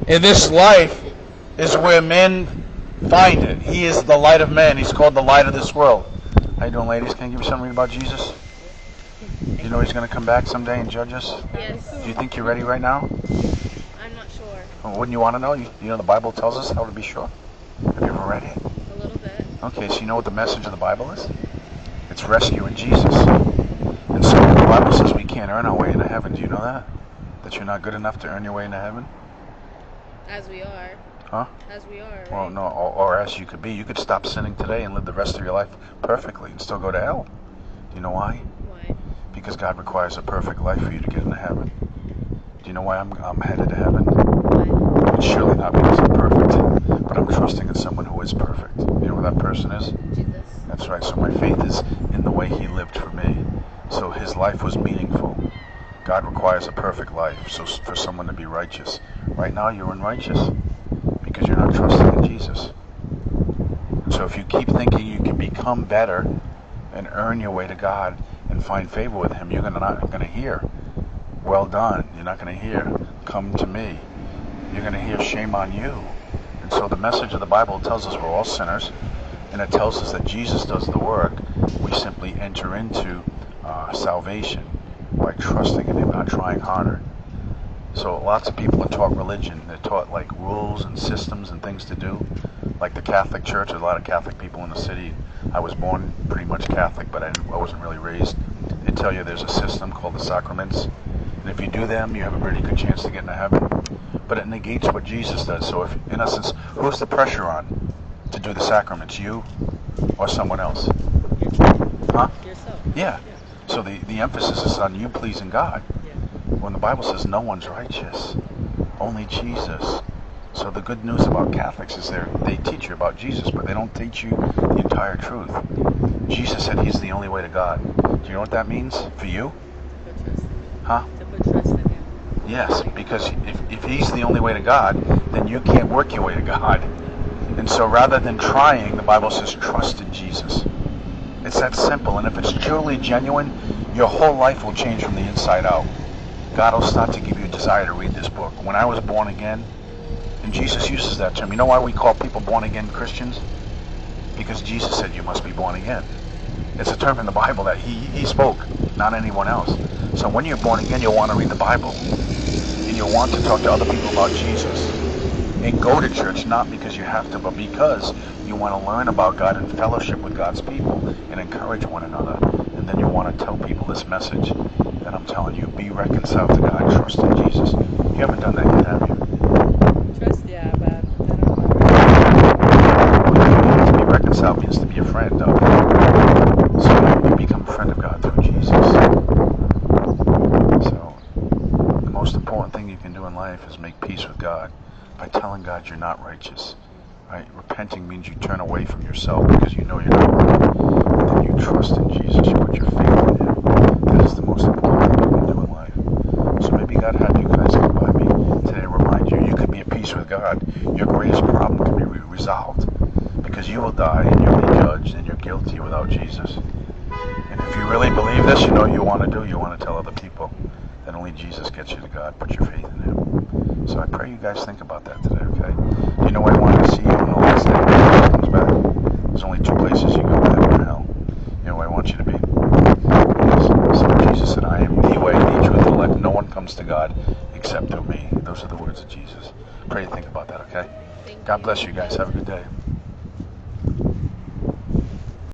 In this life is where men find it. He is the light of men. He's called the light of this world. How you doing, ladies? Can I give you something about Jesus? Do you know he's going to come back someday and judge us? Yes. Do you think you're ready right now? I'm not sure. Well, wouldn't you want to know? You know the Bible tells us how to be sure. Have you ever read it? A little bit. Okay, so you know what the message of the Bible is? It's rescue in Jesus. And so the Bible says we can't earn our way into heaven. Do you know that? That you're not good enough to earn your way into heaven? As we are. Huh? As we are, right? Well, no, or as you could be. You could stop sinning today and live the rest of your life perfectly and still go to hell. Do you know why? Why? Because God requires a perfect life for you to get into heaven. Do you know why I'm headed to heaven? Why? It's surely not because I'm perfect, but I'm trusting in someone who is perfect. You know who that person is? Jesus. That's right. So my faith is in the way he lived for me. So his life was meaningful. God requires a perfect life, so for someone to be righteous. Right now you're unrighteous because you're not trusting in Jesus. So if you keep thinking you can become better and earn your way to God and find favor with him, you're not going to hear, well done. You're not going to hear, come to me. You're going to hear, shame on you. And so the message of the Bible tells us we're all sinners, and it tells us that Jesus does the work. We simply enter into salvation by trusting in him, not trying harder. So lots of people are taught religion. They're taught like rules and systems and things to do. Like the Catholic Church, there's a lot of Catholic people in the city. I was born pretty much Catholic, but I wasn't really raised. They tell you there's a system called the sacraments, and if you do them, you have a pretty good chance to get into heaven. But it negates what Jesus does. So if, in essence, who's the pressure on to do the sacraments, you or someone else? Huh? Yourself. Yeah. So the emphasis is on you pleasing God. When the Bible says no one's righteous, only Jesus. So the good news about Catholics is they teach you about Jesus, but they don't teach you the entire truth. Jesus said he's the only way to God. Do you know what that means for you? Put trust in him. Huh? To put trust in him. Yes, because if he's the only way to God, then you can't work your way to God. And so rather than trying, the Bible says trust in Jesus. It's that simple, and if it's truly genuine, your whole life will change from the inside out. God will start to give you a desire to read this book. When I was born again, and Jesus uses that term. You know why we call people born again Christians? Because Jesus said you must be born again. It's a term in the Bible that he spoke, not anyone else. So when you're born again, you'll want to read the Bible. And you'll want to talk to other people about Jesus. And go to church, not because you have to, but because you want to learn about God and fellowship with God's people and encourage one another. And then you want to tell people this message that I'm telling you. Be reconciled to God. Trust in Jesus. You haven't done that yet, have you? Trust, yeah, but I don't know. To be reconciled means to be a friend of. So you become a friend of God through Jesus. So the most important thing you can do in life is make peace with God by telling God you're not righteous. Right? Repenting means you turn away from yourself because you know you're not right. And then you trust in Jesus. You put your faith in him. That is the most important thing you can do in life. So maybe God had you guys come by me today to remind you you could be at peace with God. Your greatest problem can be resolved because you will die and you'll be judged and you're guilty without Jesus. And if you really believe this, you know what you want to do. You want to tell other people that only Jesus gets you to God. Put your faith in him. So I pray you guys think about that today, okay? You know I want to see you on the last day when Jesus comes back. There's only two places you go, heaven and hell. You know where I want you to be. So Jesus said, I am the way, the truth, and the life. No one comes to God except through me. Those are the words of Jesus. Pray you think about that, okay? God bless you guys. Have a good day.